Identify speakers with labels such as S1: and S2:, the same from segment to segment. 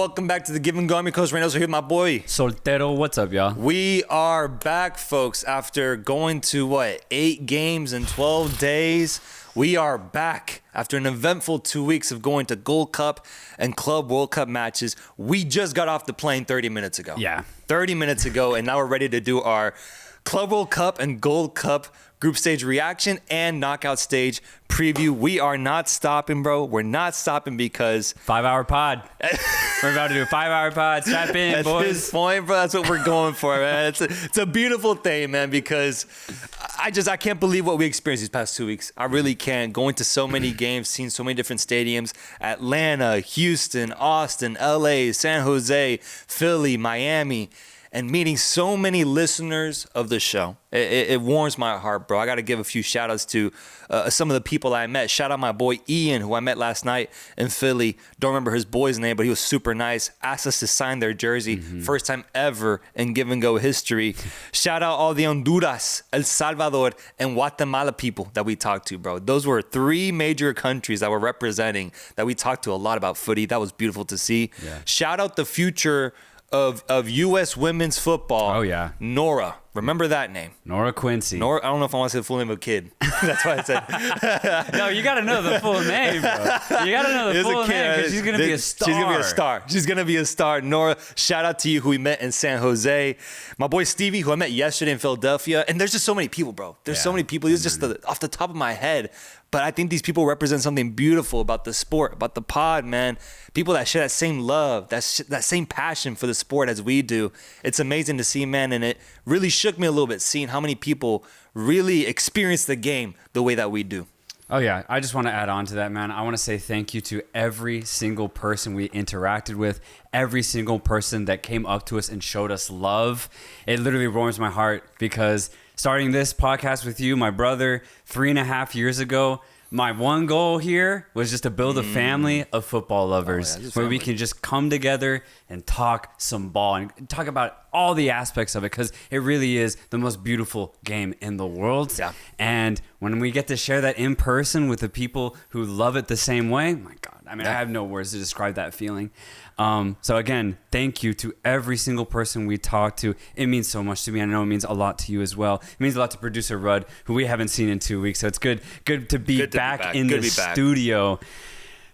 S1: welcome back to the Give and Go. I'm your coach Reynoso here with my boy
S2: Soltero. What's up, y'all?
S1: We are back, folks, after going to 8 games in 12 days. We are back after an eventful 2 weeks of going to Gold Cup and Club World Cup matches. We just got off the plane 30 minutes ago.
S2: Yeah.
S1: 30 minutes ago, and now we're ready to do our Club World Cup and Gold Cup group stage reaction and knockout stage preview. We are not stopping, bro. We're not stopping because
S2: 5-hour pod. We're about to do a 5-hour pod. Strap in,
S1: at
S2: boys.
S1: this point, bro, that's what we're going for, man. It's a beautiful thing, man, because I can't believe what we experienced these past 2 weeks. I really can't. Going to so many games, seeing so many different stadiums: Atlanta, Houston, Austin, LA, San Jose, Philly, Miami, and meeting so many listeners of the show. It warms my heart, bro. I got to give a few shout outs to some of the people I met. Shout out my boy Ian, who I met last night in Philly. Don't remember his boy's name, but he was super nice. Asked us to sign their jersey. First time ever in Give and Go history. Shout out all the Honduras, El Salvador, and Guatemala people that we talked to, bro. Those were 3 major countries that were representing, that we talked to a lot about footy. That was beautiful to see.
S2: Yeah.
S1: Shout out the future of U.S. women's football.
S2: Oh, yeah.
S1: Nora. Remember that name.
S2: Nora Quincy.
S1: Nora, I don't know if I want to say the full name of a kid. That's why I said.
S2: No, you got to know the full name, bro. You got to know the full name because she's going to be a star.
S1: She's going to be a star. She's going to be a star. Nora, shout out to you, who we met in San Jose. My boy Stevie, who I met yesterday in Philadelphia. And there's just so many people, bro. There's so many people. It's just off the top of my head. But I think these people represent something beautiful about the sport, about the pod, man. People that share that same love, that same passion for the sport as we do. It's amazing to see, man, and it really shook me a little bit seeing how many people really experience the game the way that we do.
S2: Oh, yeah. I just want to add on to that, man. I want to say thank you to every single person we interacted with, every single person that came up to us and showed us love. It literally warms my heart because starting this podcast with you, my brother, 3.5 years ago, my one goal here was just to build a family of football lovers where we can just come together and talk some ball and talk about all the aspects of it, because it really is the most beautiful game in the world. Yeah. And when we get to share that in person with the people who love it the same way, my God, I mean, I have no words to describe that feeling. So again, thank you to every single person we talked to. It means so much to me. I know it means a lot to you as well. It means a lot to producer Rudd, who we haven't seen in 2 weeks. So it's good to be back in the studio.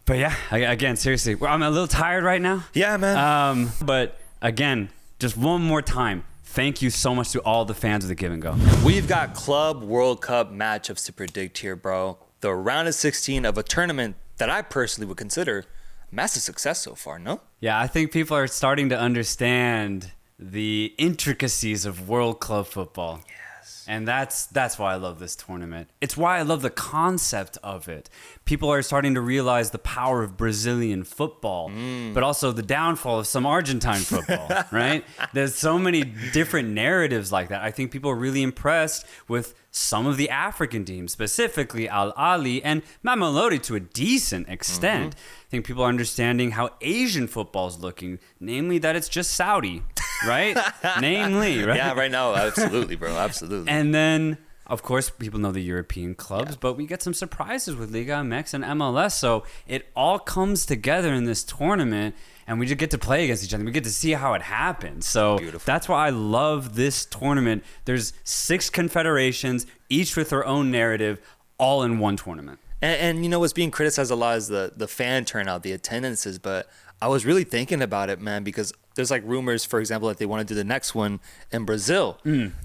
S2: But yeah, again, seriously, I'm a little tired right now.
S1: Yeah, man.
S2: But again, just one more time, thank you so much to all the fans of the Give and Go.
S1: We've got Club World Cup matchups to predict here, bro. The round of 16 of a tournament that I personally would consider massive success so far, no?
S2: Yeah, I think people are starting to understand the intricacies of World Club football. Yes. And that's why I love this tournament. It's why I love the concept of it. People are starting to realize the power of Brazilian football, but also the downfall of some Argentine football, right? There's so many different narratives like that. I think people are really impressed with some of the African teams, specifically Al Ahly and Mamelodi to a decent extent. I think people are understanding how Asian football is looking, namely that it's just Saudi, right? Namely, right?
S1: Yeah, right now, absolutely, bro, absolutely.
S2: And then, of course, people know the European clubs, but we get some surprises with Liga MX and MLS. So it all comes together in this tournament, and we just get to play against each other. We get to see how it happens. So that's why I love this tournament. There's 6 confederations, each with their own narrative, all in one tournament.
S1: And you know, what's being criticized a lot is the fan turnout, the attendances. But I was really thinking about it, man, because there's like rumors, for example, that they want to do the next one in Brazil.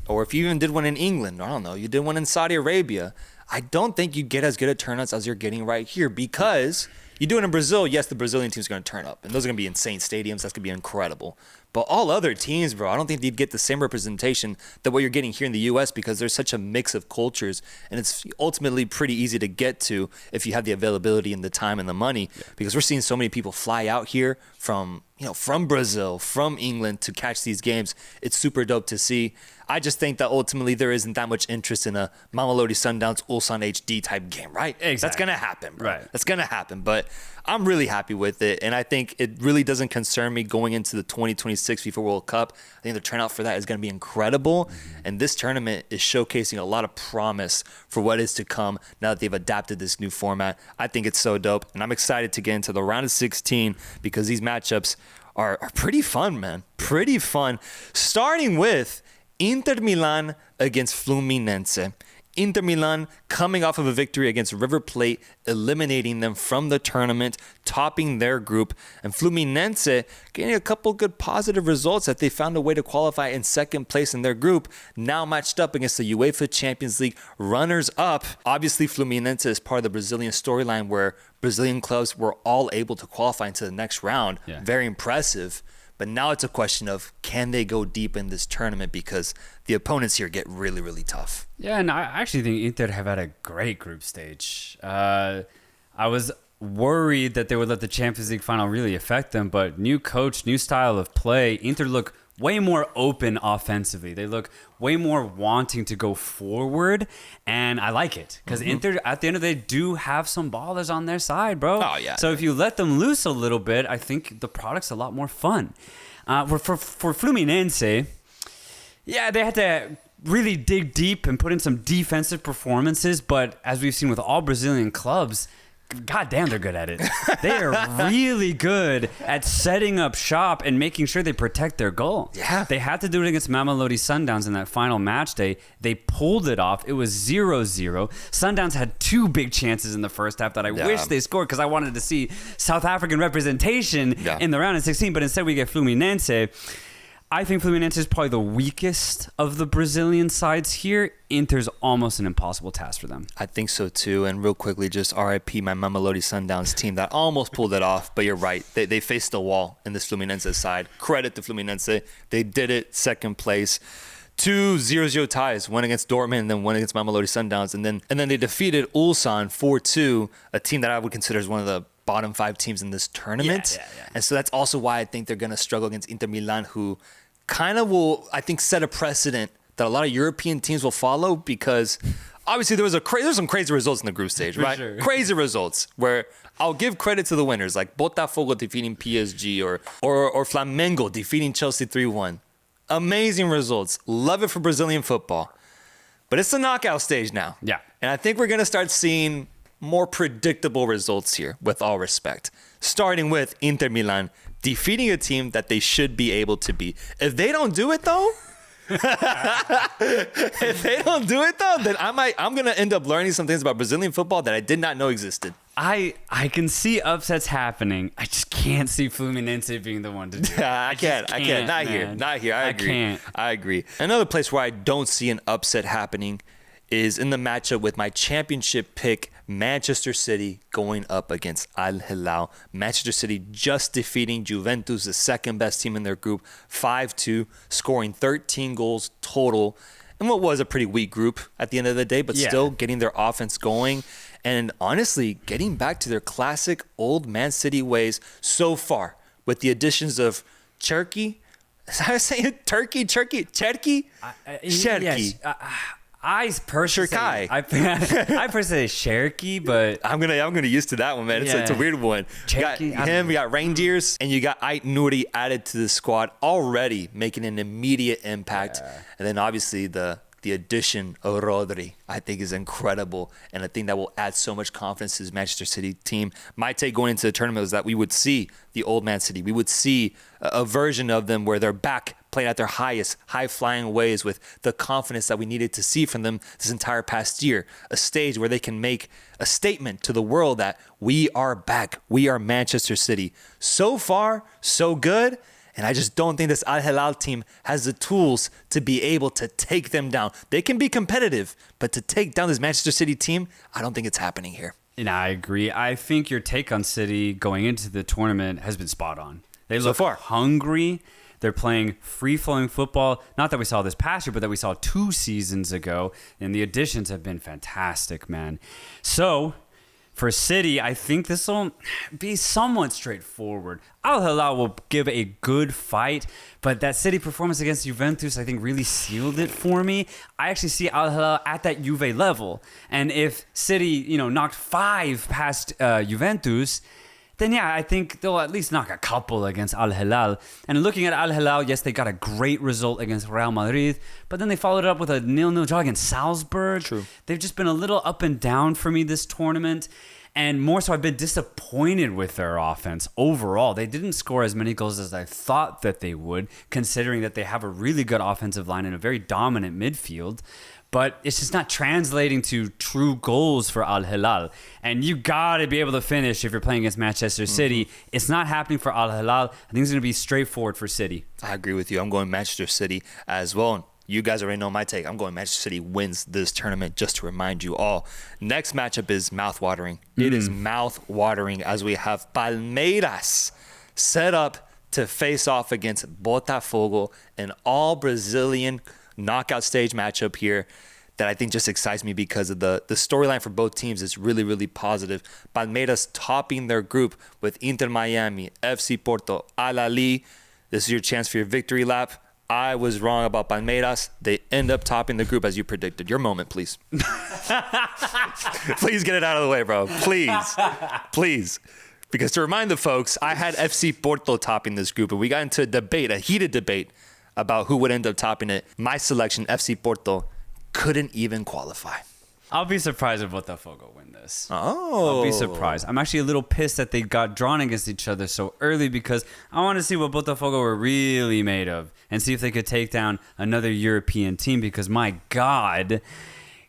S1: Or if you even did one in England, I don't know, you did one in Saudi Arabia. I don't think you'd get as good a turnouts as you're getting right here, because you do it in Brazil, yes, the Brazilian team's going to turn up. And those are going to be insane stadiums. That's going to be incredible. But all other teams, bro, I don't think they'd get the same representation that what you're getting here in the U.S., because there's such a mix of cultures, and it's ultimately pretty easy to get to if you have the availability and the time and the money. Because we're seeing so many people fly out here from Brazil, from England to catch these games. It's super dope to see. I just think that ultimately there isn't that much interest in a Mamelodi Sundowns Ulsan HD type game, right?
S2: Exactly.
S1: That's going to happen, bro.
S2: Right.
S1: That's going to happen. But I'm really happy with it. And I think it really doesn't concern me going into the 2026 FIFA World Cup. I think the turnout for that is going to be incredible. And this tournament is showcasing a lot of promise for what is to come now that they've adapted this new format. I think it's so dope. And I'm excited to get into the round of 16 because these matchups are pretty fun, man. Pretty fun. Starting with Inter Milan against Fluminense. Inter Milan coming off of a victory against River Plate, eliminating them from the tournament, topping their group. And Fluminense getting a couple good positive results that they found a way to qualify in second place in their group, now matched up against the UEFA Champions League runners-up. Obviously, Fluminense is part of the Brazilian storyline where Brazilian clubs were all able to qualify into the next round.
S2: Yeah.
S1: Very impressive. But now it's a question of, can they go deep in this tournament, because the opponents here get really, really tough.
S2: Yeah, and I actually think Inter have had a great group stage. I was worried that they would let the Champions League final really affect them, but new coach, new style of play, Inter look way more open offensively. They look way more wanting to go forward, and I like it because Inter, at the end of the day, do have some ballers on their side, bro.
S1: Oh, yeah.
S2: So if you let them loose a little bit, I think the product's a lot more fun. For Fluminense, yeah, they had to really dig deep and put in some defensive performances, but as we've seen with all Brazilian clubs, goddamn, they're good at it. They are really good at setting up shop and making sure they protect their goal.
S1: Yeah.
S2: They had to do it against Mamelodi Sundowns in that final match day. They pulled it off. It was 0-0. Sundowns had two big chances in the first half that I wish they scored because I wanted to see South African representation in the round of 16, but instead we get Fluminense. I think Fluminense is probably the weakest of the Brazilian sides here. Inter's almost an impossible task for them.
S1: I think so too. And real quickly, just RIP my Mamelodi Sundowns team that almost pulled it off. But you're right. They faced the wall in this Fluminense side. Credit to Fluminense. They did it. Second place. 2 0-0 ties. One against Dortmund and then one against Mamelodi Sundowns. And then they defeated Ulsan 4-2, a team that I would consider as one of the bottom 5 teams in this tournament.
S2: Yeah.
S1: And so that's also why I think they're going to struggle against Inter Milan, who kind of will, I think, set a precedent that a lot of European teams will follow, because obviously there's some crazy results in the group stage, right?
S2: Sure.
S1: Crazy results where I'll give credit to the winners, like Botafogo defeating PSG or Flamengo defeating Chelsea 3-1. Amazing results. Love it for Brazilian football. But it's the knockout stage now.
S2: Yeah.
S1: And I think we're going to start seeing more predictable results here, with all respect. Starting with Inter Milan defeating a team that they should be able to beat. If they don't do it, though, then I'm going to end up learning some things about Brazilian football that I did not know existed.
S2: I can see upsets happening. I just can't see Fluminense being the one to do it.
S1: I can't. Not here. I agree. Another place where I don't see an upset happening is in the matchup with my championship pick, Manchester City, going up against Al Hilal. Manchester City just defeating Juventus, the second best team in their group, 5-2, scoring 13 goals total in what was a pretty weak group at the end of the day, but still getting their offense going and honestly getting back to their classic old Man City ways so far, with the additions of Cherky. Is that how I say it? Cherky?
S2: Yes. I personally say Cherky, but
S1: I'm gonna used to that one, man. It's a weird one. You got him, you got Reindeers, and you got Ait Nouri added to the squad already, making an immediate impact. And then obviously the addition of Rodri, I think, is incredible, and I think that will add so much confidence to this Manchester City team. My take going into the tournament was that we would see the old Man City. We would see a version of them where they're back playing at their highest, high-flying ways with the confidence that we needed to see from them this entire past year. A stage where they can make a statement to the world that we are back. We are Manchester City. So far, so good. And I just don't think this Al Hilal team has the tools to be able to take them down. They can be competitive, but to take down this Manchester City team, I don't think it's happening here.
S2: And I agree. I think your take on City going into the tournament has been spot on. They look hungry. They're playing free-flowing football. Not that we saw this past year, but that we saw 2 seasons ago. And the additions have been fantastic, man. So For City, I think this will be somewhat straightforward. Al Hilal will give a good fight, but that City performance against Juventus, I think, really sealed it for me. I actually see Al Hilal at that Juve level. And if City, knocked 5 past Juventus, then yeah, I think they'll at least knock a couple against Al Hilal. And looking at Al Hilal, yes, they got a great result against Real Madrid, but then they followed it up with a 0-0 draw against Salzburg.
S1: True.
S2: They've just been a little up and down for me this tournament. And more so, I've been disappointed with their offense overall. They didn't score as many goals as I thought that they would, considering that they have a really good offensive line and a very dominant midfield. But it's just not translating to true goals for Al Hilal. And you got to be able to finish if you're playing against Manchester City. It's not happening for Al Hilal. I think it's going to be straightforward for City.
S1: I agree with you. I'm going Manchester City as well. You guys already know my take. I'm going Manchester City wins this tournament, just to remind you all. Next matchup is mouth-watering. It is mouth-watering as we have Palmeiras set up to face off against Botafogo, an all-Brazilian knockout stage matchup here that I think just excites me because of the storyline for both teams is really, really positive. Palmeiras topping their group with Inter Miami, FC Porto, Al Ahly. This is your chance for your victory lap. I was wrong about Palmeiras. They end up topping the group as you predicted. Your moment, please. Please get it out of the way, bro. Please. Please. Because to remind the folks, I had FC Porto topping this group, and we got into a heated debate about who would end up topping it. My selection, FC Porto, couldn't even qualify.
S2: I'll be surprised if Botafogo win this.
S1: Oh.
S2: I'll be surprised. I'm actually a little pissed that they got drawn against each other so early because I want to see what Botafogo were really made of and see if they could take down another European team because, my God,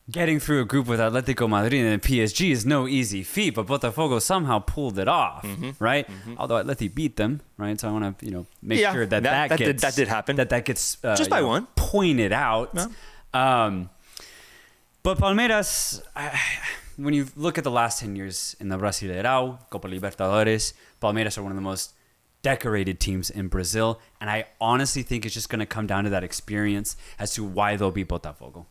S2: getting through a group with Atletico Madrid and PSG is no easy feat, but Botafogo somehow pulled it off, right? Although Atleti beat them, right? So I want to, make sure that
S1: did happen.
S2: That gets
S1: just by one
S2: pointed out.
S1: Yeah.
S2: But Palmeiras, when you look at the last 10 years in the Brasileirão, Copa Libertadores, Palmeiras are one of the most decorated teams in Brazil. And I honestly think it's just going to come down to that experience as to why they'll beat Botafogo.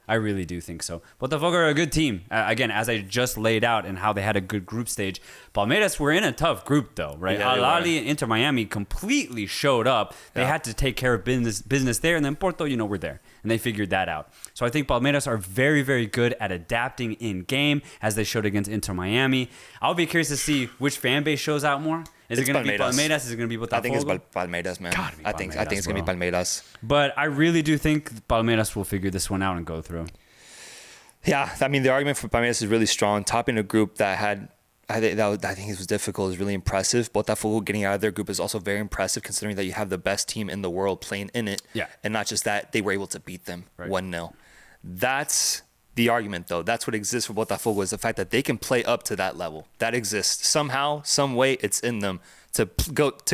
S2: I really do think so. Botafogo are a good team. Again, as I just laid out and how they had a good group stage. Palmeiras were in a tough group, though, right?
S1: Yeah,
S2: Al Ahly and Inter Miami completely showed up. They had to take care of business there. And then Porto, we're there. And they figured that out. So I think Palmeiras are very, very good at adapting in game, as they showed against Inter Miami. I'll be curious to see which fan base shows out more. Is it going to be Palmeiras? Is it going to be Botafogo?
S1: I think it's Palmeiras, man. I think it's going to be Palmeiras.
S2: But I really do think Palmeiras will figure this one out and go through.
S1: Yeah, I mean, the argument for Palmeiras is really strong. Topping a group that had, I think it was difficult, is really impressive. Botafogo getting out of their group is also very impressive, considering that you have the best team in the world playing in it.
S2: Yeah.
S1: And not just that, they were able to beat them 1-0. That's the argument, though. That's what exists for Botafogo, is the fact that they can play up to that level. That exists. Somehow, some way, it's in them to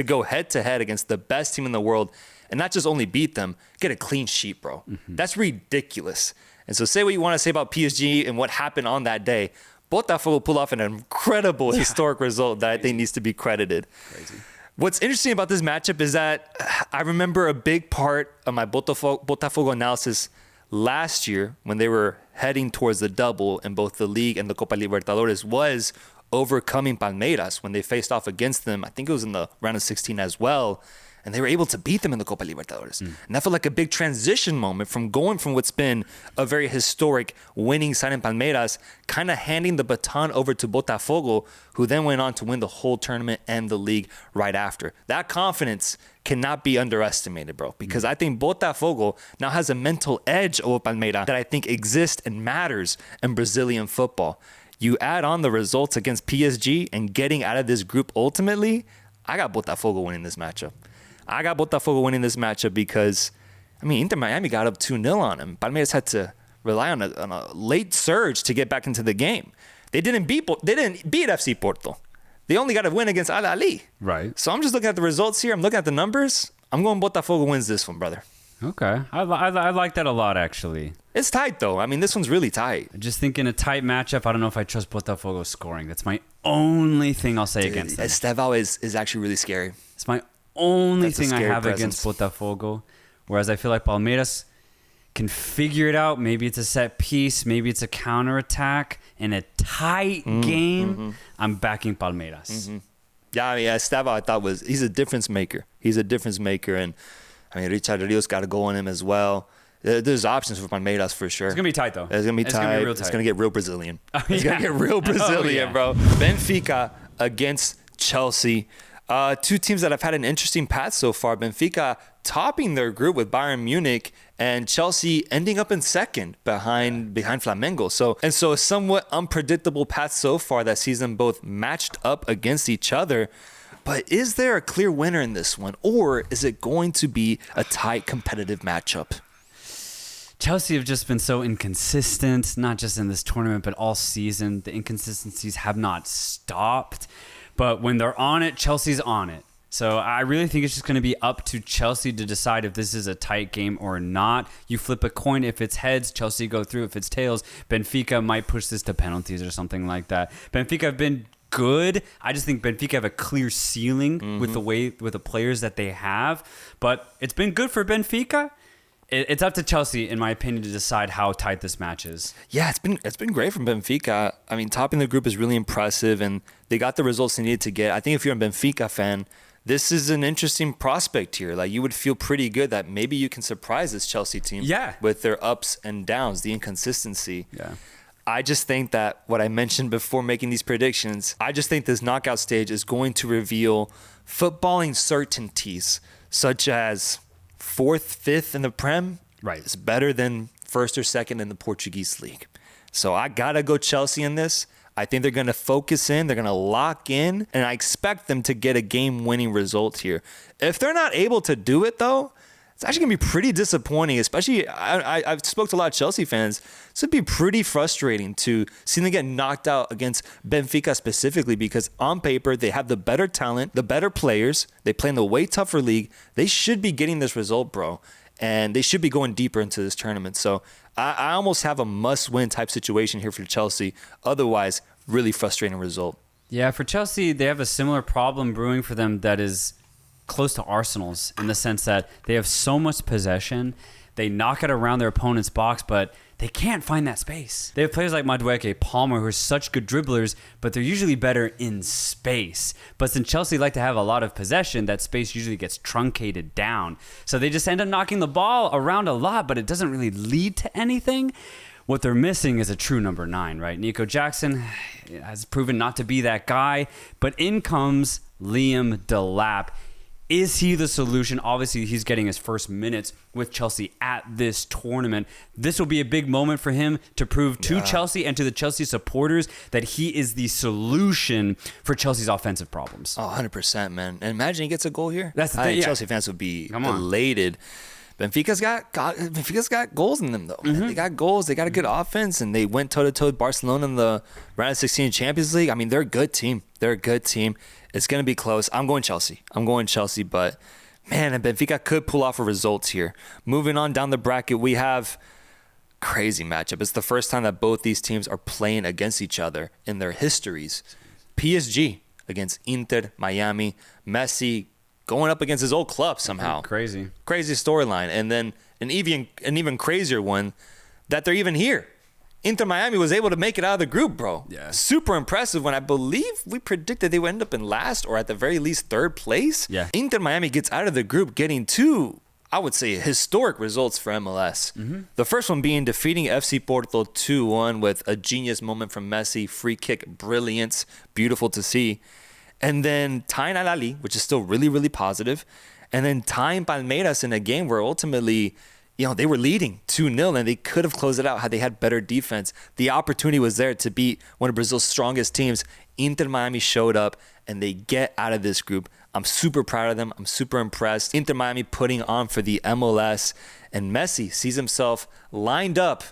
S1: go head-to-head against the best team in the world and not just only beat them, get a clean sheet, bro. That's ridiculous. And so say what you want to say about PSG and what happened on that day. Botafogo pulled off an incredible historic result that I think needs to be credited.
S2: Crazy.
S1: What's interesting about this matchup is that I remember a big part of my Botafogo analysis last year when they were heading towards the double in both the league and the Copa Libertadores was overcoming Palmeiras when they faced off against them. I think it was in the round of 16 as well. And they were able to beat them in the Copa Libertadores. And that felt like a big transition moment from going from what's been a very historic winning side in Palmeiras, kind of handing the baton over to Botafogo, who then went on to win the whole tournament and the league right after. That confidence cannot be underestimated, bro, because I think Botafogo now has a mental edge over Palmeiras that I think exists and matters in Brazilian football. You add on the results against PSG and getting out of this group ultimately, I got Botafogo winning this matchup. I got Botafogo winning this matchup because, Inter Miami got up 2-0 on him. Palmeiras had to rely on a late surge to get back into the game. They didn't beat FC Porto. They only got a win against Al Ahly.
S2: Right.
S1: So I'm just looking at the results here. I'm looking at the numbers. I'm going Botafogo wins this one, brother.
S2: Okay. I like that a lot, actually.
S1: It's tight, though. This one's really tight.
S2: Just thinking a tight matchup, I don't know if I trust Botafogo scoring. That's my only thing I'll say against them.
S1: Estevao is actually really scary.
S2: It's my only thing I have against Botafogo. Whereas I feel like Palmeiras can figure it out. Maybe it's a set piece. Maybe it's a counterattack in a tight game. I'm backing Palmeiras.
S1: Yeah, I mean, Esteva, I thought he's a difference maker. And I mean, Richard Rios got a goal on him as well. There's options for Palmeiras for sure.
S2: It's going to be tight, though.
S1: It's going to be tight.
S2: Real tight.
S1: It's going to get real Brazilian.
S2: It's
S1: going to get real Brazilian, bro. Benfica against Chelsea. Two teams that have had an interesting path so far. Benfica topping their group with Bayern Munich, and Chelsea ending up in second behind Flamengo. So a somewhat unpredictable path so far that sees them both matched up against each other. But is there a clear winner in this one, or is it going to be a tight competitive matchup?
S2: Chelsea have just been so inconsistent, not just in this tournament, but all season. The inconsistencies have not stopped. But when they're on it, Chelsea's on it. So I really think it's just going to be up to Chelsea to decide if this is a tight game or not. You flip a coin. If it's heads, Chelsea go through. If it's tails, Benfica might push this to penalties or something like that. Benfica have been good. I just think Benfica have a clear ceiling with the players that they have. But it's been good for Benfica. It's up to Chelsea, in my opinion, to decide how tight this match is.
S1: Yeah, it's been great from Benfica. I mean, topping the group is really impressive, and they got the results they needed to get. I think if you're a Benfica fan, this is an interesting prospect here. Like, you would feel pretty good that maybe you can surprise this Chelsea team with their ups and downs, the inconsistency.
S2: Yeah.
S1: I just think that what I mentioned before making these predictions, I just think this knockout stage is going to reveal footballing certainties, such as 4th, 5th in the Prem is better than 1st or 2nd in the Portuguese league. So I got to go Chelsea in this. I think they're going to focus in. They're going to lock in. And I expect them to get a game-winning result here. If they're not able to do it, though, it's actually going to be pretty disappointing, especially I've spoke to a lot of Chelsea fans. This would be pretty frustrating to see them get knocked out against Benfica specifically because on paper, they have the better talent, the better players. They play in the way tougher league. They should be getting this result, bro. And they should be going deeper into this tournament. So I almost have a must-win type situation here for Chelsea. Otherwise, really frustrating result.
S2: Yeah, for Chelsea, they have a similar problem brewing for them that is close to Arsenal's in the sense that they have so much possession. They knock it around their opponent's box, but they can't find that space. They have players like Madueke, Palmer, who are such good dribblers, but they're usually better in space. But since Chelsea like to have a lot of possession, that space usually gets truncated down. So they just end up knocking the ball around a lot, but it doesn't really lead to anything. What they're missing is a true number 9, right? Nico Jackson has proven not to be that guy, but in comes Liam Delap. Is he the solution? Obviously, he's getting his first minutes with Chelsea at this tournament. This will be a big moment for him to prove to Chelsea and to the Chelsea supporters that he is the solution for Chelsea's offensive problems.
S1: Oh, 100%, man. And imagine he gets a goal here.
S2: That's the thing.
S1: Chelsea fans would be elated. Benfica's got goals in them, though. They got goals. They got a good offense, and they went toe-to-toe with Barcelona in the round of 16 Champions League. I mean, they're a good team. It's going to be close. I'm going Chelsea, but, man, and Benfica could pull off a result here. Moving on down the bracket, we have crazy matchup. It's the first time that both these teams are playing against each other in their histories. PSG against Inter Miami. Messi going up against his old club somehow.
S2: Crazy
S1: storyline. And then an even crazier one that they're even here. Inter Miami was able to make it out of the group, bro.
S2: Yeah.
S1: Super impressive when I believe we predicted they would end up in last or at the very least 3rd place.
S2: Yeah.
S1: Inter Miami gets out of the group getting 2, I would say, historic results for MLS. The first one being defeating FC Porto 2-1 with a genius moment from Messi. Free kick brilliance. Beautiful to see. And then tying Al Ahly, which is still really, really positive. And then tying Palmeiras in a game where ultimately, they were leading 2-0 and they could have closed it out had they had better defense. The opportunity was there to beat one of Brazil's strongest teams. Inter Miami showed up and they get out of this group. I'm super proud of them. I'm super impressed. Inter Miami putting on for the MLS, and Messi sees himself lined up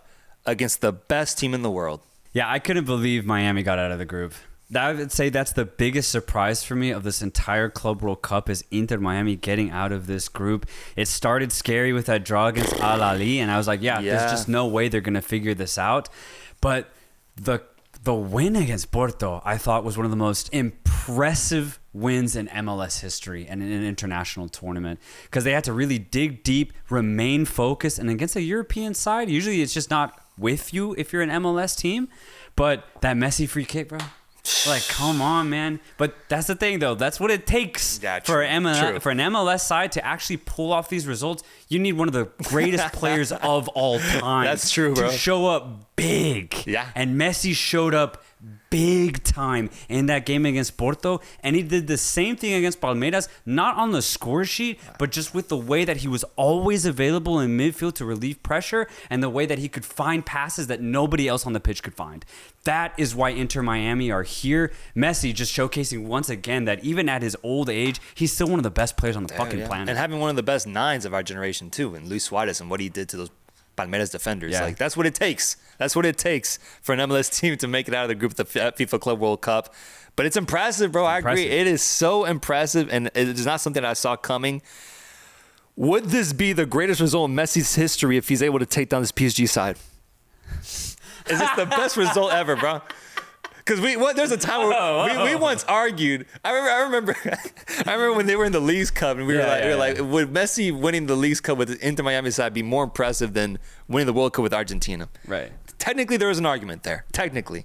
S1: against the best team in the world.
S2: Yeah, I couldn't believe Miami got out of the group. I would say that's the biggest surprise for me of this entire Club World Cup is Inter Miami getting out of this group. It started scary with that draw against Al Ahly, and I was like, there's just no way they're going to figure this out. But the win against Porto, I thought, was one of the most impressive wins in MLS history and in an international tournament, because they had to really dig deep, remain focused, and against a European side, usually it's just not with you if you're an MLS team. But that Messi free kick, bro. Like, come on, man. But that's the thing, though. That's what it takes for an MLS side to actually pull off these results. You need one of the greatest players of all time.
S1: That's true, bro.
S2: To show up big.
S1: Yeah.
S2: And Messi showed up big time in that game against Porto, and he did the same thing against Palmeiras, not on the score sheet, but just with the way that he was always available in midfield to relieve pressure, and the way that he could find passes that nobody else on the pitch could find. That is why Inter Miami are here. Messi just showcasing once again that even at his old age, he's still one of the best players on the fucking planet.
S1: And having one of the best nines of our generation too, and Luis Suarez and what he did to those Palmeiras defenders. Like, that's what it takes. That's what it takes for an MLS team to make it out of the group at the FIFA Club World Cup. But it's impressive, bro. I agree. It is so impressive, and it is not something I saw coming. Would this be the greatest result in Messi's history if he's able to take down this PSG side? Is this the best result ever, bro? Because there's a time where we once argued. I remember when they were in the Leagues Cup, and we were like, would Messi winning the Leagues Cup with the Inter Miami side be more impressive than winning the World Cup with Argentina?
S2: Right.
S1: Technically, there was an argument there. Technically,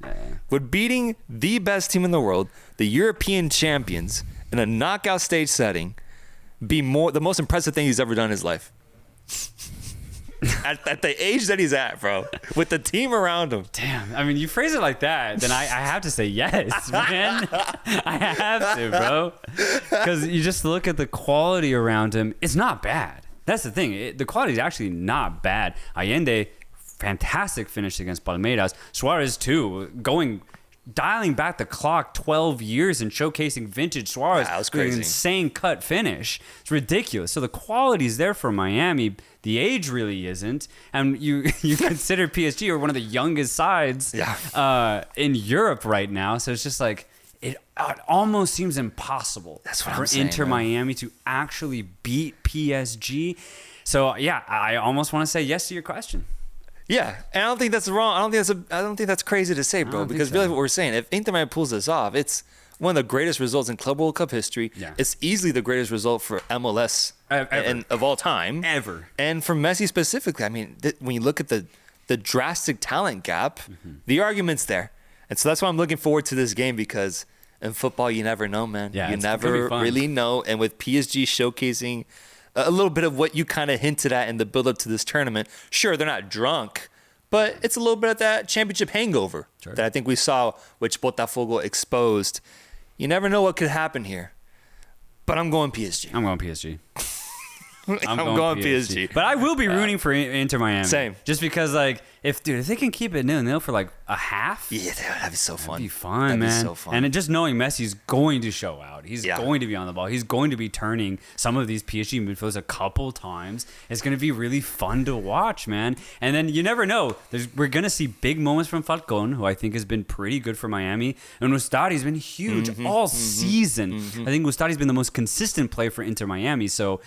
S1: would beating the best team in the world, the European champions, in a knockout stage setting, be the most impressive thing he's ever done in his life? at the age that he's at, bro, with the team around him.
S2: Damn. I mean, you phrase it like that, then I have to say yes, man. I have to, bro. Because you just look at the quality around him. It's not bad. That's the thing. The quality is actually not bad. Allende, fantastic finish against Palmeiras. Suarez, too, dialing back the clock 12 years and showcasing vintage Suarez with an insane cut finish. It's ridiculous. So the quality's there for Miami. The age really isn't. And you consider PSG are one of the youngest sides in Europe right now. So it's just like, it almost seems impossible for Inter Miami to actually beat PSG. So, yeah, I almost want to say yes to your question.
S1: Yeah, and I don't think that's wrong. I don't think that's crazy to say, bro. Because really, what we're saying, if Inter Miami pulls this off, it's one of the greatest results in Club World Cup history. Yeah. It's easily the greatest result for MLS of all time, ever. And for Messi specifically, I mean, when you look at the drastic talent gap, the argument's there, and so that's why I'm looking forward to this game, because in football, you never know, man. Yeah, you never really know, and with PSG showcasing a little bit of what you kind of hinted at in the build-up to this tournament. Sure, they're not drunk, but it's a little bit of that championship hangover that I think we saw, which Botafogo exposed. You never know what could happen here. But I'm going PSG.
S2: I'm going PSG.
S1: I'm going PSG.
S2: But I will be rooting for Inter Miami.
S1: Same.
S2: Just because, like, if they can keep it 0-0 for like a half.
S1: Yeah, that'd be so fun.
S2: That'd be fun, man. Be so fun. And just knowing Messi's going to show out. He's going to be on the ball. He's going to be turning some of these PSG midfielders a couple times. It's going to be really fun to watch, man. And then you never know. We're going to see big moments from Falcon, who I think has been pretty good for Miami. And Ustari's been huge all season. I think Ustari's been the most consistent player for Inter Miami. So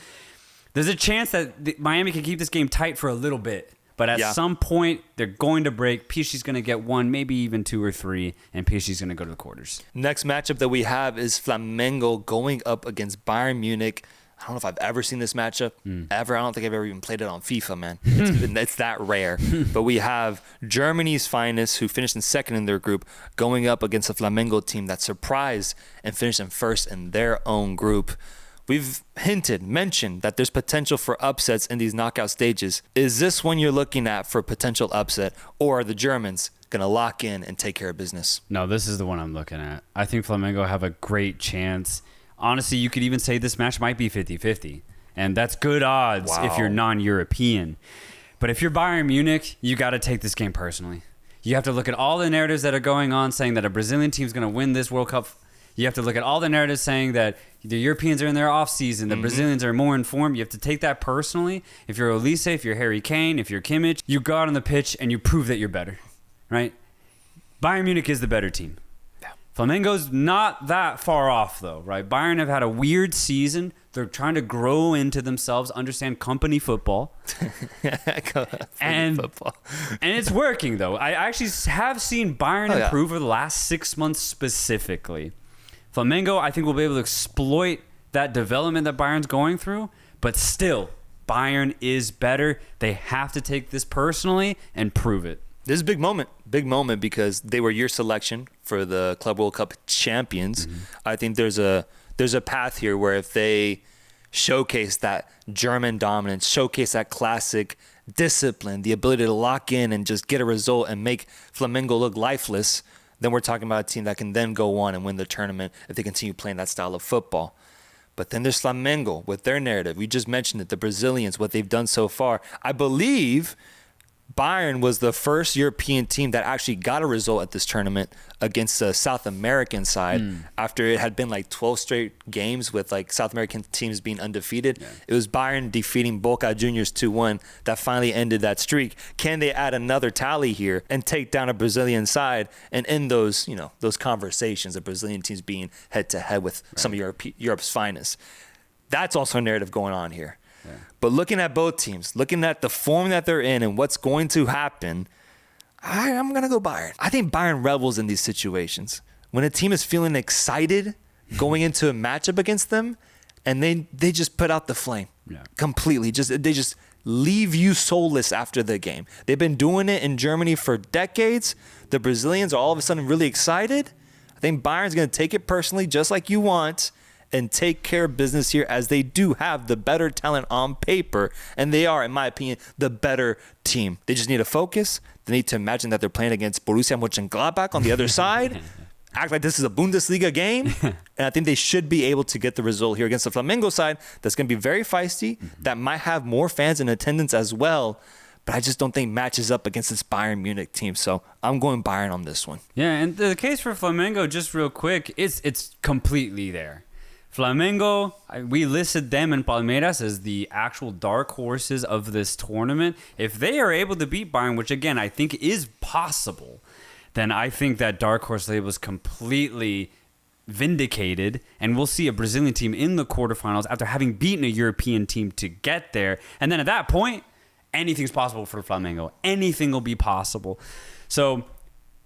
S2: there's a chance that Miami can keep this game tight for a little bit. But at some point, they're going to break. PSG's going to get one, maybe even two or three, and PSG's going to go to the quarters. Next
S1: matchup that we have is Flamengo going up against Bayern Munich. I don't know if I've ever seen this matchup, ever. I don't think I've ever even played it on FIFA, man. It's that rare. But we have Germany's finest, who finished in second in their group, going up against a Flamengo team that surprised and finished in first in their own group. We've mentioned that there's potential for upsets in these knockout stages. Is this one you're looking at for potential upset, or are the Germans going to lock in and take care of business?
S2: No, this is the one I'm looking at. I think Flamengo have a great chance. Honestly, you could even say this match might be 50-50, and that's good odds if you're non-European. But if you're Bayern Munich, you got to take this game personally. You have to look at all the narratives that are going on saying that a Brazilian team's going to win this World Cup. You have to look at all the narratives saying that the Europeans are in their off-season, the Brazilians are more informed. You have to take that personally. If you're Olise, if you're Harry Kane, if you're Kimmich, you go out on the pitch and you prove that you're better, right? Bayern Munich is the better team. Yeah. Flamengo's not that far off, though, right? Bayern have had a weird season. They're trying to grow into themselves, understand company football. And it's working, though. I actually have seen Bayern improve over the last 6 months specifically. Flamengo, I think, will be able to exploit that development that Bayern's going through, but still, Bayern is better. They have to take this personally and prove it.
S1: This is a big moment because they were your selection for the Club World Cup champions. I think there's a path here where if they showcase that German dominance, showcase that classic discipline, the ability to lock in and just get a result and make Flamengo look lifeless, then we're talking about a team that can then go on and win the tournament if they continue playing that style of football. But then there's Flamengo with their narrative. We just mentioned it, the Brazilians, what they've done so far. I believe Bayern was the first European team that actually got a result at this tournament against the South American side after it had been like 12 straight games with like South American teams being undefeated. Yeah. It was Bayern defeating Boca Juniors 2-1 that finally ended that streak. Can they add another tally here and take down a Brazilian side and end those, those conversations of Brazilian teams being head to head with some of Europe's finest? That's also a narrative going on here. Yeah. But looking at both teams, looking at the form that they're in and what's going to happen, I'm going to go Bayern. I think Bayern revels in these situations. When a team is feeling excited going into a matchup against them, and they just put out the flame completely. They just leave you soulless after the game. They've been doing it in Germany for decades. The Brazilians are all of a sudden really excited. I think Bayern's going to take it personally just like you want and take care of business here, as they do have the better talent on paper, and they are, in my opinion, the better team. They just need to focus. They need to imagine that they're playing against Borussia Mönchengladbach on the other side, act like this is a Bundesliga game, and I think they should be able to get the result here against the Flamengo side that's going to be very feisty, that might have more fans in attendance as well, but I just don't think matches up against this Bayern Munich team, so I'm going Bayern on this one.
S2: Yeah, and the case for Flamengo, just real quick, it's completely there. Flamengo, we listed them and Palmeiras as the actual dark horses of this tournament. If they are able to beat Bayern, which again I think is possible, then I think that dark horse label is completely vindicated, and we'll see a Brazilian team in the quarterfinals after having beaten a European team to get there. And then at that point, anything's possible for Flamengo. Anything will be possible. So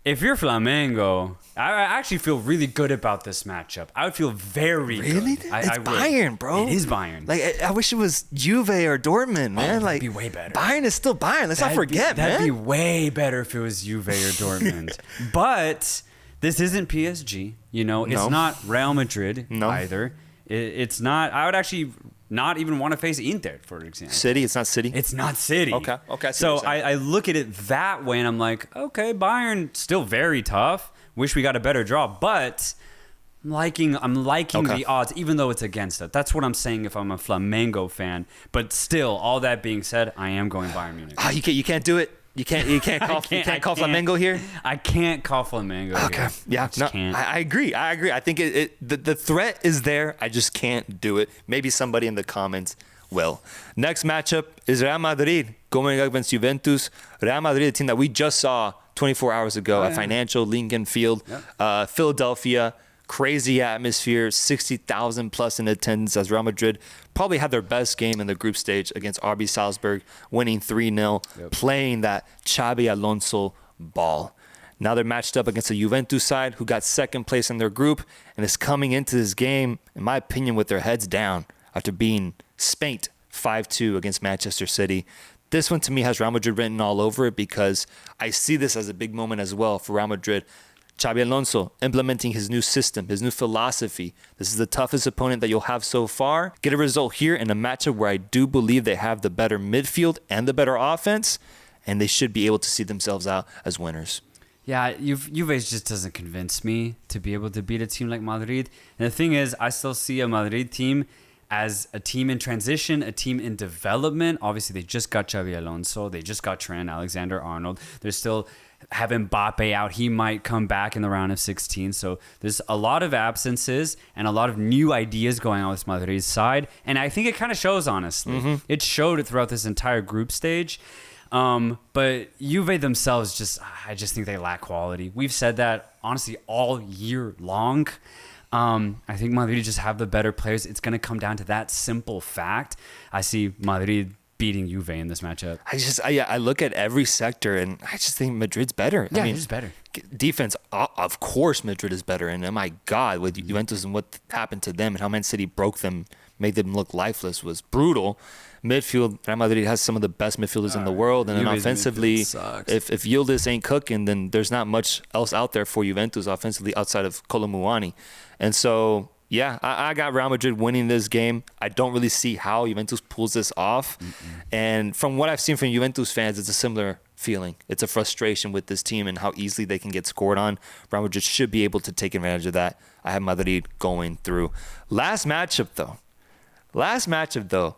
S2: if you're Flamengo, I actually feel really good about this matchup. I would feel very good.
S1: Really? It's Bayern, bro.
S2: It is Bayern.
S1: Like, I wish it was Juve or Dortmund, man.
S2: That'd be way better.
S1: Bayern is still Bayern. Let's not forget, man.
S2: That'd be way better if it was Juve or Dortmund. But this isn't PSG. It's not Real Madrid either. It's not. I would actually not even want to face Inter, for example.
S1: City? It's not City?
S2: It's not City.
S1: Okay.
S2: So I look at it that way, and I'm like, okay, Bayern still very tough. Wish we got a better draw, but I'm liking the odds, even though it's against it. That's what I'm saying if I'm a Flamengo fan. But still, all that being said, I am going Bayern Munich.
S1: You can't do it. You can't call Flamengo here.
S2: I can't call Flamengo.
S1: Okay.
S2: Here.
S1: Yeah. I agree. I think the threat is there. I just can't do it. Maybe somebody in the comments will. Next matchup is Real Madrid going against Juventus. Real Madrid, a team that we just saw 24 hours ago at Financial Lincoln Field, Philadelphia. Crazy atmosphere, 60,000 plus in attendance, as Real Madrid probably had their best game in the group stage against RB Salzburg, winning 3-0, playing that Xabi Alonso ball. Now they're matched up against the Juventus side, who got second place in their group and is coming into this game, in my opinion, with their heads down after being spanked 5-2 against Manchester City. This one, to me, has Real Madrid written all over it, because I see this as a big moment as well for Real Madrid. Xabi Alonso implementing his new system, his new philosophy. This is the toughest opponent that you'll have so far. Get a result here in a matchup where I do believe they have the better midfield and the better offense, and they should be able to see themselves out as winners.
S2: Yeah, Juve just doesn't convince me to be able to beat a team like Madrid. And the thing is, I still see a Madrid team as a team in transition, a team in development. Obviously, they just got Xabi Alonso. They just got Trent Alexander-Arnold. They're still have Mbappe out. He might come back in the round of 16. So there's a lot of absences and a lot of new ideas going on with Madrid's side. And I think it kind of shows, honestly. It showed it throughout this entire group stage. But Juve themselves, I just think they lack quality. We've said that, honestly, all year long. I think Madrid just have the better players. It's going to come down to that simple fact. I see Madrid beating Juve in this matchup.
S1: I look at every sector and I just think Madrid's better.
S2: Yeah, Madrid's better.
S1: Defense, of course, Madrid is better. And oh my God, with Juventus and what happened to them and how Man City broke them, made them look lifeless was brutal. Midfield, Real Madrid has some of the best midfielders in the world. And then offensively, if Yildiz ain't cooking, then there's not much else out there for Juventus offensively outside of Kolomuani. And so, yeah, I got Real Madrid winning this game. I don't really see how Juventus pulls this off. And from what I've seen from Juventus fans, it's a similar feeling. It's a frustration with this team and how easily they can get scored on. Real Madrid should be able to take advantage of that. I have Madrid going through. Last matchup, though,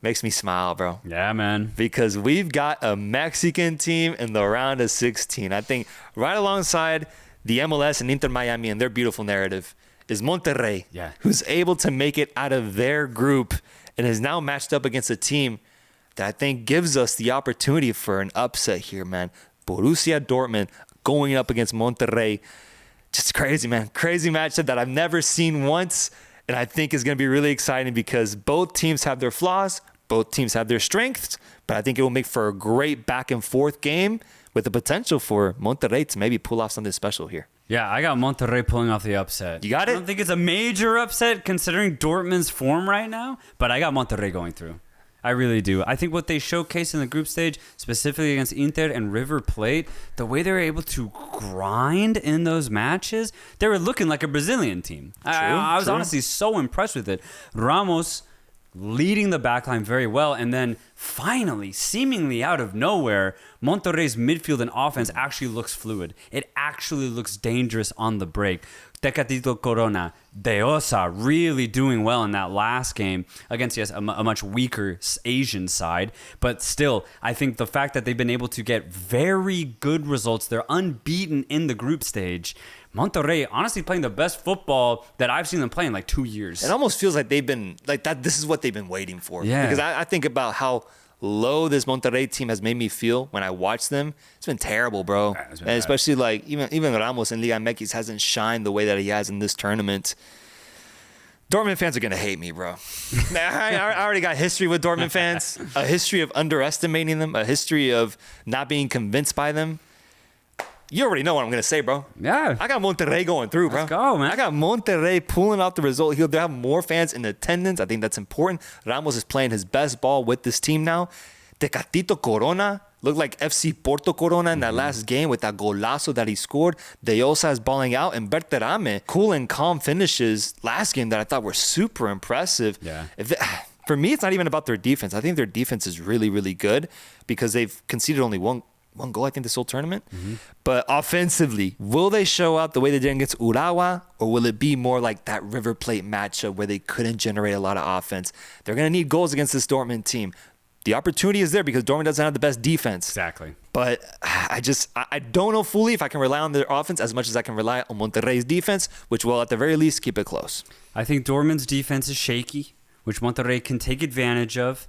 S1: makes me smile, bro.
S2: Yeah, man.
S1: Because we've got a Mexican team in the round of 16. I think right alongside the MLS and Inter Miami and their beautiful narrative is Monterrey, who's able to make it out of their group and is now matched up against a team that I think gives us the opportunity for an upset here, man. Borussia Dortmund going up against Monterrey. Just crazy, man. Crazy matchup that I've never seen once, and I think is going to be really exciting because both teams have their flaws, both teams have their strengths, but I think it will make for a great back and forth game with the potential for Monterrey to maybe pull off something special here.
S2: Yeah, I got Monterrey pulling off the upset.
S1: You got it?
S2: I don't think it's a major upset considering Dortmund's form right now, but I got Monterrey going through. I really do. I think what they showcased in the group stage, specifically against Inter and River Plate, the way they were able to grind in those matches, they were looking like a Brazilian team. I was honestly so impressed with it. Ramos leading the backline very well, and then finally, seemingly out of nowhere, Monterrey's midfield and offense actually looks fluid. It actually looks dangerous on the break. Tecatito Corona, Deosa really doing well in that last game against, yes, a much weaker Asian side. But still, I think the fact that they've been able to get very good results, they're unbeaten in the group stage. Monterrey honestly playing the best football that I've seen them play in like 2 years.
S1: It almost feels like they've been like that. This is what they've been waiting for.
S2: Yeah.
S1: Because I think about how low this Monterrey team has made me feel when I watch them. It's been terrible, bro. And especially like even Ramos in Liga MX hasn't shined the way that he has in this tournament. Dortmund fans are going to hate me, bro. I already got history with Dortmund fans, a history of underestimating them, a history of not being convinced by them. You already know what I'm going to say, bro.
S2: Yeah.
S1: I got Monterrey going through, bro.
S2: Let's go, man.
S1: I got Monterrey pulling out the result. They'll have more fans in attendance. I think that's important. Ramos is playing his best ball with this team now. Tecatito Corona looked like FC Porto Corona in that last game with that golazo that he scored. Deosa is balling out. And Berterame, cool and calm finishes last game that I thought were super impressive.
S2: Yeah.
S1: For me, it's not even about their defense. I think their defense is really, really good because they've conceded only one goal, I think, this whole tournament. But offensively, will they show out the way they did against Urawa, or will it be more like that River Plate matchup where they couldn't generate a lot of offense? They're going to need goals against this Dortmund team. The opportunity is there because Dortmund doesn't have the best defense.
S2: Exactly.
S1: But I don't know fully if I can rely on their offense as much as I can rely on Monterrey's defense, which will at the very least keep it close.
S2: I think Dortmund's defense is shaky, which Monterrey can take advantage of.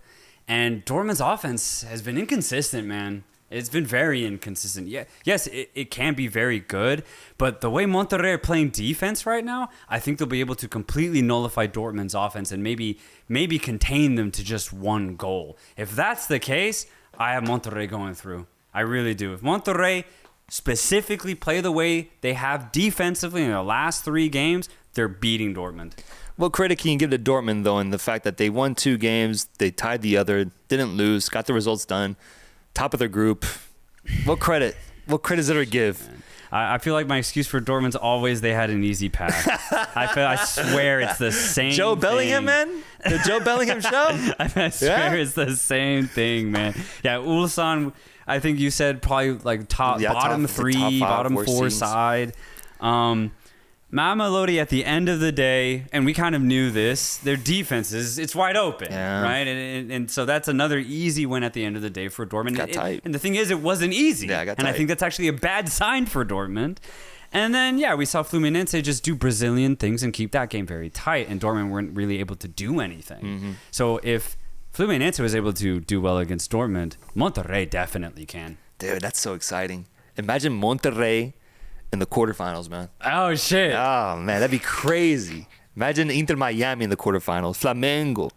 S2: And Dortmund's offense has been inconsistent, man. It's been very inconsistent. Yeah, yes, it can be very good, but the way Monterrey are playing defense right now, I think they'll be able to completely nullify Dortmund's offense and maybe contain them to just one goal. If that's the case, I have Monterrey going through. I really do. If Monterrey specifically play the way they have defensively in the last 3 games, they're beating Dortmund.
S1: What credit can you give to Dortmund, though, in the fact that they won 2 games, they tied the other, didn't lose, got the results done, top of their group? What credit is there to give?
S2: I feel like my excuse for Dortmund's always they had an easy path. I swear it's the same
S1: Joe Bellingham,
S2: thing.
S1: Man? The Joe Bellingham show?
S2: I swear it's the same thing, man. Yeah, Ulsan, I think you said probably like bottom 3,
S1: top 5,
S2: bottom 4
S1: teams.
S2: side. Mamelodi at the end of the day, and we kind of knew this, their defense it's wide open, right? And so that's another easy win at the end of the day for Dortmund.
S1: Got tight.
S2: And the thing is, it wasn't easy.
S1: Yeah, got
S2: and
S1: tight.
S2: I think that's actually a bad sign for Dortmund. And then, we saw Fluminense just do Brazilian things and keep that game very tight, and Dortmund weren't really able to do anything. So if Fluminense was able to do well against Dortmund, Monterrey definitely can.
S1: Dude, that's so exciting. Imagine Monterrey in the quarterfinals, man.
S2: Oh, shit.
S1: Oh, man, that'd be crazy. Imagine Inter Miami in the quarterfinals. Flamengo,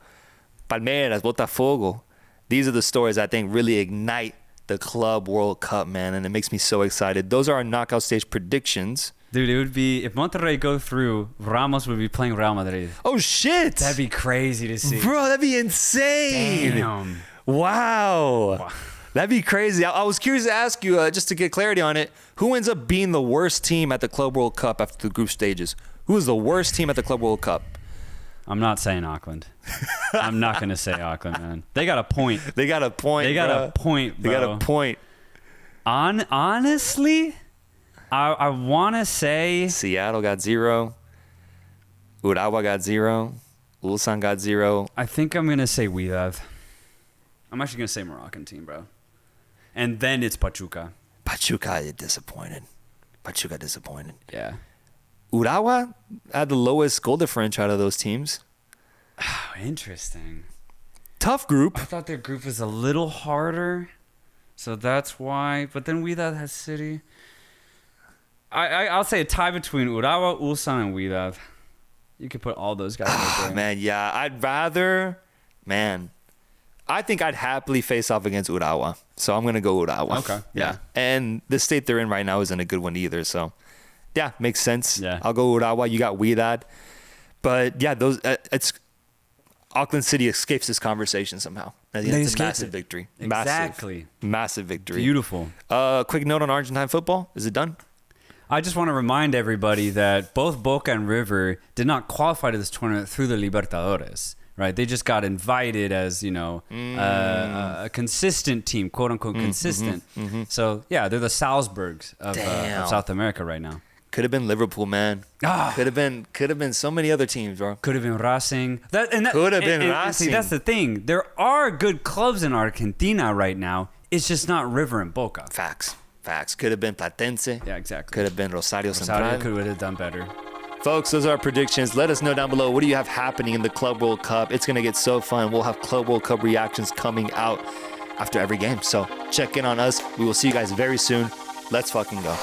S1: Palmeiras, Botafogo. these are the stories I think really ignite the Club World Cup, man, and it makes me so excited. Those are our knockout stage predictions.
S2: Dude, it would be, if Monterrey go through, Ramos would be playing Real Madrid.
S1: Oh, shit.
S2: That'd be crazy to see.
S1: Bro, that'd be insane.
S2: Damn.
S1: Wow. That'd be crazy. I was curious to ask you, just to get clarity on it, who ends up being the worst team at the Club World Cup after the group stages? Who is the worst team at the Club World Cup?
S2: I'm not saying Auckland. I'm not going to say Auckland, man. They got a point.
S1: They got a point,
S2: They got a point, bro.
S1: They got a point.
S2: Honestly, I want to say...
S1: Seattle got 0. Urawa got 0. Ulsan got 0.
S2: I think I'm going to say Wydad. I'm actually going to say Moroccan team, bro. And then it's Pachuca.
S1: Pachuca disappointed.
S2: Yeah.
S1: Urawa had the lowest goal differential out of those teams.
S2: Oh, interesting.
S1: Tough group.
S2: I thought their group was a little harder, so that's why. But then Wydad has City. I'll say a tie between Urawa, Ulsan, and Wydad. You could put all those guys right there.
S1: Man, yeah. I think I'd happily face off against Urawa. So I'm going to go Urawa.
S2: Okay.
S1: Yeah. And the state they're in right now isn't a good one either. So, yeah, makes sense.
S2: Yeah.
S1: I'll go Urawa. You got Wydad. But, yeah, it's Auckland City escapes this conversation somehow. It's a massive victory.
S2: Exactly.
S1: Massive victory.
S2: Beautiful.
S1: Quick note on Argentine football. Is it done?
S2: I just want to remind everybody that both Boca and River did not qualify to this tournament through the Libertadores, right? They just got invited as, a consistent team, quote unquote consistent. So, yeah, they're the Salzburgs of South America right now.
S1: Could have been Liverpool, man. Could have been so many other teams, bro.
S2: Could have been Racing.
S1: Could have been Racing.
S2: See, that's the thing. There are good clubs in Argentina right now. It's just not River and Boca.
S1: Facts. Could have been Platense.
S2: Yeah, exactly.
S1: Could have been Rosario Central.
S2: Could have done better.
S1: Folks, those are our predictions. Let us know down below, what do you have happening in the Club World Cup? It's going to get so fun. We'll have Club World Cup reactions coming out after every game. So check in on us. We will see you guys very soon. Let's fucking go.